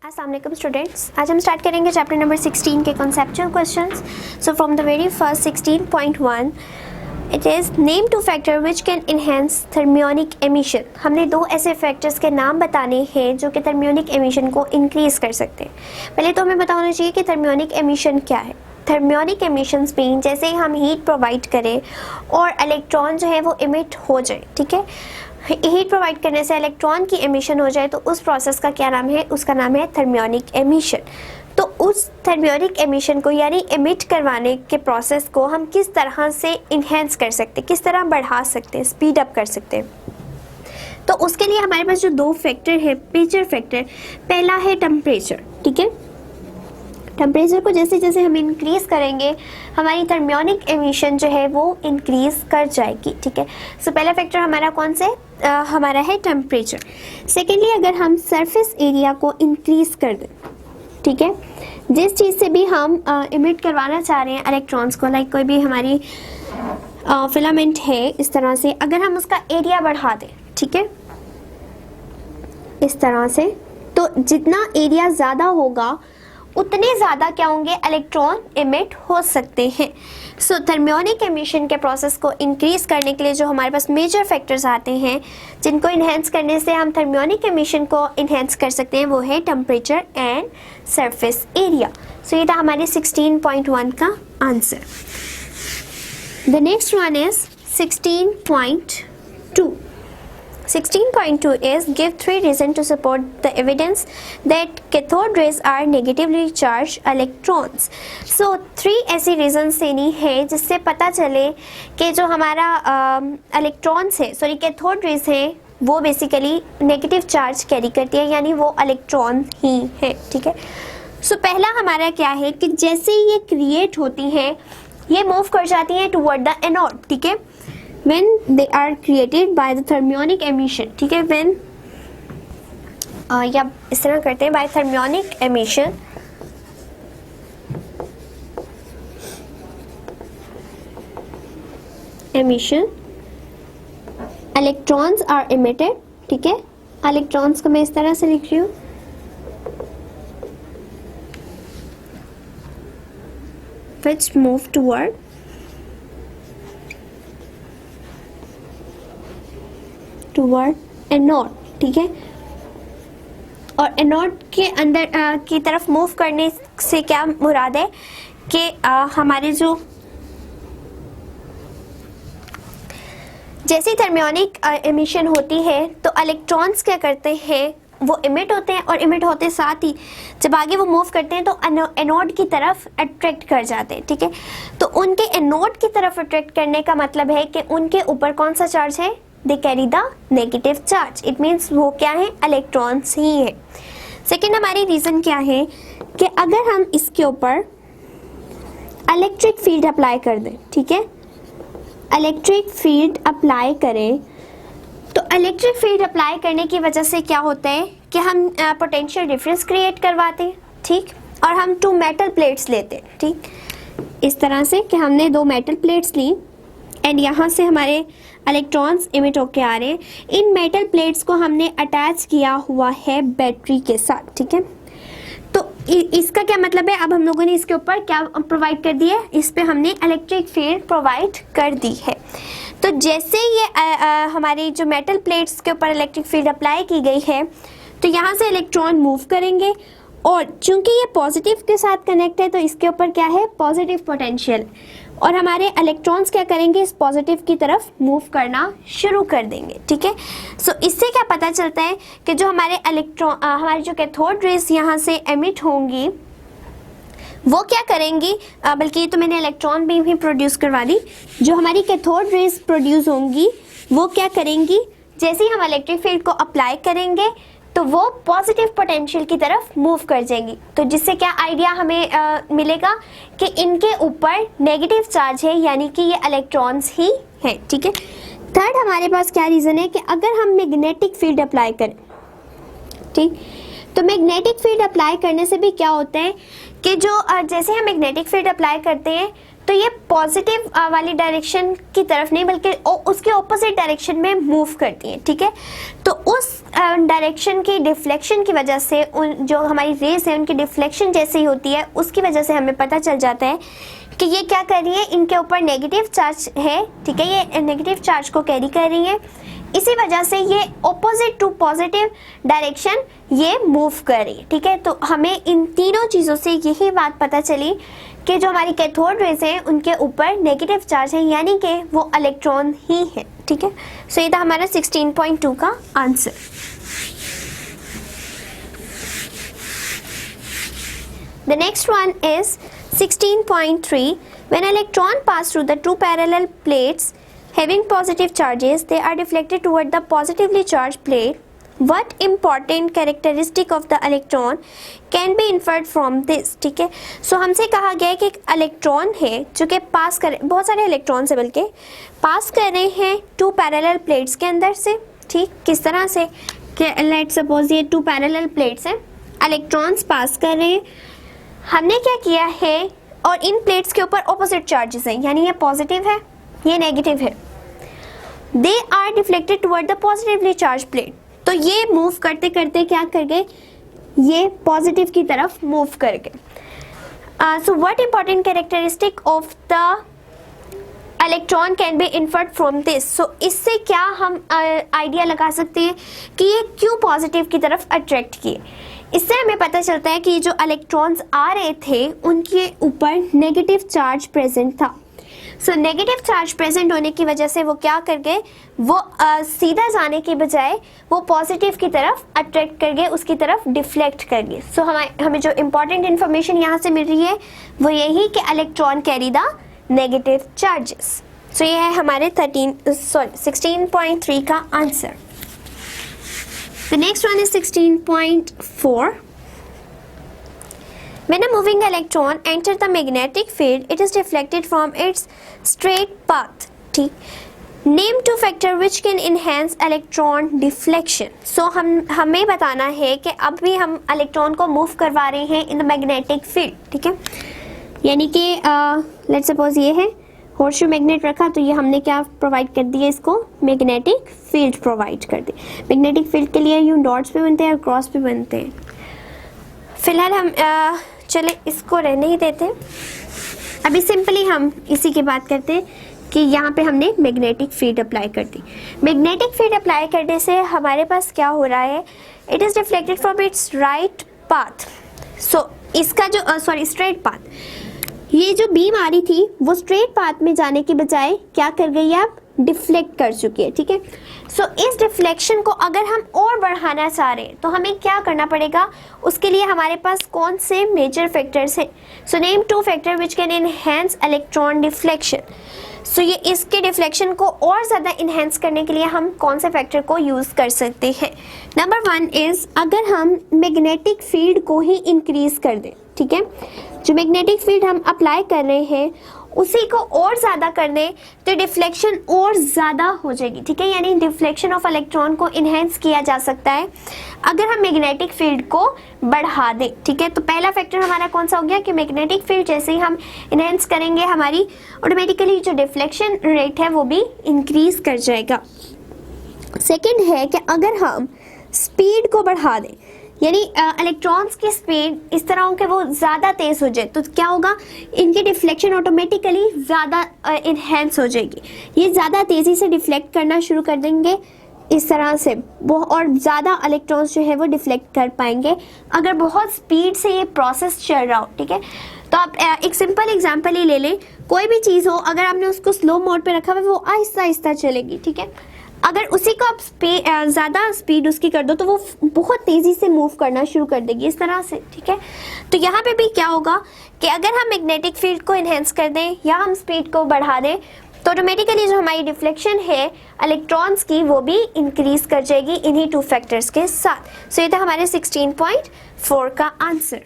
अस्सलाम वालेकुम स्टूडेंट्स, आज हम स्टार्ट करेंगे चैप्टर नंबर 16 के conceptual questions. So from the very first 16.1 it is name two factor which can enhance thermionic emission. हमने दो ऐसे फैक्टर्स के नाम बताने हैं जो कि थर्मियोनिक एमिशन को इंक्रीज कर सकते हैं। पहले तो हमें पता होना चाहिए कि थर्मियोनिक एमिशन क्या है। थर्मियोनिक एमिशंस मीन जैसे ही हम हीट प्रोवाइड करें और इलेक्ट्रॉन जो है वो इमिट हो जाए, ठीक है। हीट प्रोवाइड करने से इलेक्ट्रॉन की एमिशन हो जाए तो उस प्रोसेस का क्या नाम है? उसका नाम है थर्मियोनिक एमिशन। तो उस थर्मियोनिक एमिशन को यानी एमिट करवाने के प्रोसेस को हम किस तरह से इन्हेंस कर सकते हैं, किस तरह बढ़ा सकते हैं, स्पीड अप कर सकते हैं। तो उसके लिए हमारे पास जो दो फैक्टर है, मेजर फैक्टर, पहला है टेम्परेचर, ठीक है। टेम्परेचर को जैसे जैसे हम इंक्रीज़ करेंगे हमारी थर्मियोनिक एमिशन जो है वो इंक्रीज़ कर जाएगी, ठीक है। सो पहला फैक्टर हमारा कौन से हमारा है टेम्परेचर। सेकेंडली अगर हम सरफेस एरिया को इंक्रीज़ कर दें, ठीक है, जिस चीज़ से भी हम इमिट करवाना चाह रहे हैं इलेक्ट्रॉन्स को, लाइक कोई भी हमारी फिलामेंट है इस तरह से, अगर हम उसका एरिया बढ़ा दें, ठीक है, इस तरह से, तो जितना एरिया ज़्यादा होगा उतने ज़्यादा क्या होंगे? इलेक्ट्रॉन इमिट हो सकते हैं। सो थर्मियोनिक एमिशन के प्रोसेस को इंक्रीज़ करने के लिए जो हमारे पास मेजर फैक्टर्स आते हैं जिनको इन्हेंस करने से हम थर्मियोनिक एमिशन को इन्हेंस कर सकते हैं, वो है टेम्परेचर एंड सरफेस एरिया। सो ये था हमारे 16.1 का answer. The next one is 16.2। 16.2 is give 3 reasons to support the evidence that cathode rays are negatively charged electrons. So 3 ऐसी reasons देनी है जिससे पता चले कि जो हमारा electrons है, सॉरी कैथोड रेज है, वो बेसिकली नेगेटिव चार्ज कैरी करती है, यानी वो इलेक्ट्रॉन ही है, ठीक है। सो पहला हमारा क्या है कि जैसे ये क्रिएट होती है ये मूव कर जाती है टुवर्ड द एनोड, ठीक है, when they are created by the thermionic emission, ठीक है, when या इस तरह करते हैं by thermionic emission, electrons are emitted, ठीक है। electrons को मैं इस तरह से लिख रही हूँ, which move toward एनोड, ठीक है। और एनोड के अंदर की तरफ मूव करने से क्या मुराद है कि हमारे जो जैसी थर्मियोनिक एमिशन होती है तो इलेक्ट्रॉन्स क्या करते हैं? वो इमिट होते हैं और इमिट होते साथ ही जब आगे वो मूव करते हैं तो एनोड की तरफ अट्रैक्ट कर जाते हैं, ठीक है। तो उनके एनोड की तरफ अट्रैक्ट करने का मतलब है कि उनके ऊपर कौन सा चार्ज है? They carry the negative charge. It means वो क्या है? इलेक्ट्रॉन्स ही है। सेकेंड हमारी रीज़न क्या है कि अगर हम इसके ऊपर इलेक्ट्रिक फील्ड अप्लाई कर दें, ठीक है, इलेक्ट्रिक फील्ड अप्लाई करें, तो इलेक्ट्रिक फील्ड अप्लाई करने की वजह से क्या होता है कि हम पोटेंशियल डिफरेंस क्रिएट करवाते हैं, ठीक, और हम 2 मेटल प्लेट्स लेते हैं, ठीक, इस तरह से कि हमने 2 मेटल प्लेट्स ली एंड यहाँ से हमारे इलेक्ट्रॉन्स इमिट होके आ रहे हैं। इन मेटल प्लेट्स को हमने अटैच किया हुआ है बैटरी के साथ, ठीक है। तो इसका क्या मतलब है? अब हम लोगों ने इसके ऊपर क्या प्रोवाइड कर दिया है? इस पे हमने इलेक्ट्रिक फील्ड प्रोवाइड कर दी है। तो जैसे ये हमारी जो मेटल प्लेट्स के ऊपर इलेक्ट्रिक फील्ड अप्लाई की गई है तो यहाँ से इलेक्ट्रॉन मूव करेंगे और चूंकि ये पॉजिटिव के साथ कनेक्ट है तो इसके ऊपर क्या है? पॉजिटिव पोटेंशियल, और हमारे इलेक्ट्रॉन्स क्या करेंगे? इस पॉजिटिव की तरफ मूव करना शुरू कर देंगे, ठीक है। सो इससे क्या पता चलता है कि जो हमारे हमारी जो कैथोड रेज यहाँ से एमिट होंगी वो क्या करेंगी, बल्कि तो मैंने इलेक्ट्रॉन बीम ही प्रोड्यूस करवा दी, जो हमारी कैथोड रेज प्रोड्यूस होंगी वो क्या करेंगी? जैसे ही हम इलेक्ट्रिक फील्ड को अप्लाई करेंगे तो वो पॉजिटिव पोटेंशियल की तरफ मूव कर जाएंगी। तो जिससे क्या आइडिया हमें मिलेगा कि इनके ऊपर नेगेटिव चार्ज है, यानी कि ये इलेक्ट्रॉन्स ही है, ठीक है। थर्ड हमारे पास क्या रीज़न है कि अगर हम मैग्नेटिक फील्ड अप्लाई करें, ठीक, तो मैग्नेटिक फील्ड अप्लाई करने से भी क्या होता है कि जो जैसे हम मैग्नेटिक फील्ड अप्लाई करते हैं तो ये पॉजिटिव वाली डायरेक्शन की तरफ नहीं बल्कि उसके ऑपोजिट डायरेक्शन में मूव करती हैं, ठीक है। तो उस डायरेक्शन की डिफ्लेक्शन की वजह से उन जो हमारी रेस है उनकी डिफ्लेक्शन जैसे ही होती है उसकी वजह से हमें पता चल जाता है कि ये क्या कर रही है, इनके ऊपर नेगेटिव चार्ज है, ठीक है, ये नेगेटिव चार्ज को कैरी कर रही है, इसी वजह से ये ऑपोजिट टू पॉजिटिव डायरेक्शन ये मूव कर रही है, ठीक है। तो हमें इन तीनों चीज़ों से यही बात पता चली कि जो हमारी कैथोड रेज हैं उनके ऊपर नेगेटिव चार्ज है, यानी कि वो इलेक्ट्रॉन ही है, ठीक है। सो ये था हमारा 16.2 का answer. The next one is 16.3. When electron pass through the two parallel plates having positive charges, they are deflected toward the positively charged plate. What important characteristic of the electron can be inferred from this? ठीक है, सो हमसे कहा गया है कि एक electron है जो कि पास कर, बहुत सारे इलेक्ट्रॉन्स है बल्कि पास कर रहे हैं टू पैरेलल प्लेट्स के अंदर से, ठीक, किस तरह से कि लेट्स सपोज ये टू पैरेलल प्लेट्स हैं, इलेक्ट्रॉन्स पास कर रहे हैं, हमने क्या किया है, और इन प्लेट्स के ऊपर ऑपोजिट चार्जेस हैं, यानी ये पॉजिटिव है ये नेगेटिव है, they are deflected toward the positively charge plate. तो ये मूव करते करते क्या कर गए, ये पॉजिटिव की तरफ मूव कर गए। So what important characteristic of the electron can be inferred from this. So इससे क्या हम आइडिया लगा सकते हैं कि ये क्यों पॉजिटिव की तरफ अट्रैक्ट किए। इससे हमें पता चलता है कि जो इलेक्ट्रॉन्स आ रहे थे उनके ऊपर नेगेटिव चार्ज प्रेजेंट था। सो नेगेटिव चार्ज प्रेजेंट होने की वजह से वो क्या कर गए, वो सीधा जाने के बजाय वो पॉजिटिव की तरफ अट्रैक्ट कर गए, उसकी तरफ डिफ्लेक्ट कर गए। सो हमें जो इम्पोर्टेंट इन्फॉर्मेशन यहाँ से मिल रही है वो यही कि electron carry the negative charges. So ये है हमारे 16.3 का answer. The next one is 16.4. When a moving electron enters the magnetic field, it is deflected from its straight path. ठीक, name two factor which can enhance electron deflection. So हमें बताना है कि अब भी हम इलेक्ट्रॉन को मूव करवा रहे हैं in the magnetic field, ठीक है, यानी कि let's suppose ये है हॉर्सशू मैग्नेट रखा, तो ये हमने क्या प्रोवाइड कर दिया, इसको मैग्नेटिक फील्ड प्रोवाइड कर दी। मैग्नेटिक फील्ड के लिए यू डॉट्स पे बनते हैं और क्रॉस पे बनते हैं। फिलहाल हम चले इसको रहने ही देते हैं, अभी सिंपली हम इसी की बात करते हैं कि यहाँ पे हमने मैग्नेटिक फील्ड अप्लाई कर दी। मैग्नेटिक फील्ड अप्लाई करने से हमारे पास क्या हो रहा है, it is deflected from its right path. So इसका जो स्ट्रेट पाथ, ये जो बीम आ रही थी वो स्ट्रेट पाथ में जाने के बजाय क्या कर गई है, अब डिफ्लेक्ट कर चुकी है, ठीक है। सो इस डिफ्लेक्शन को अगर हम और बढ़ाना चाह रहे हैं तो हमें क्या करना पड़ेगा, उसके लिए हमारे पास कौन से मेजर फैक्टर्स हैं। So name two factor which can enhance electron deflection. So ये इसके डिफ्लेक्शन को और ज़्यादा इन्हेंस करने के लिए हम कौन से फैक्टर को यूज़ कर सकते हैं। नंबर 1 इज़ अगर हम मैग्नेटिक फील्ड को ही इंक्रीज कर दें, ठीक है, जो मैग्नेटिक फील्ड हम अप्लाई कर रहे हैं उसी को और ज़्यादा कर दें तो डिफ्लेक्शन और ज़्यादा हो जाएगी, ठीक है, यानी डिफ्लेक्शन ऑफ इलेक्ट्रॉन को इन्हेंस किया जा सकता है अगर हम मैग्नेटिक फील्ड को बढ़ा दें, ठीक है। तो पहला फैक्टर हमारा कौन सा हो गया कि मैग्नेटिक फील्ड जैसे ही हम इन्हेंस करेंगे हमारी ऑटोमेटिकली जो डिफ्लेक्शन रेट है वो भी इंक्रीज कर जाएगा। सेकेंड है कि अगर हम स्पीड को बढ़ा दें, यानी इलेक्ट्रॉन्स की स्पीड इस तरह हो कि वो ज़्यादा तेज़ हो जाए, तो क्या होगा, इनकी डिफ्लेक्शन ऑटोमेटिकली ज़्यादा इन्हेंस हो जाएगी, ये ज़्यादा तेज़ी से डिफ्लेक्ट करना शुरू कर देंगे इस तरह से, और ज़्यादा इलेक्ट्रॉन्स जो है वो डिफ्लेक्ट कर पाएंगे अगर बहुत स्पीड से ये प्रोसेस चल रहा हो, ठीक है। तो आप एक सिंपल एग्जांपल ही ले लें, कोई भी चीज़ हो अगर आपने उसको स्लो मोड पे रखा हुआ है वो आहिस्ता आहिस्ता चलेगी, ठीक है। अगर उसी को आप ज़्यादा स्पीड उसकी कर दो तो वो बहुत तेज़ी से मूव करना शुरू कर देगी इस तरह से, ठीक है। तो यहाँ पे भी क्या होगा कि अगर हम मैग्नेटिक फील्ड को इन्हेंस कर दें या हम स्पीड को बढ़ा दें तो ऑटोमेटिकली जो हमारी डिफ्लेक्शन है इलेक्ट्रॉन्स की वो भी इंक्रीज कर जाएगी इन्हीं टू फैक्टर्स के साथ। सो ये था हमारे 16.4 का आंसर।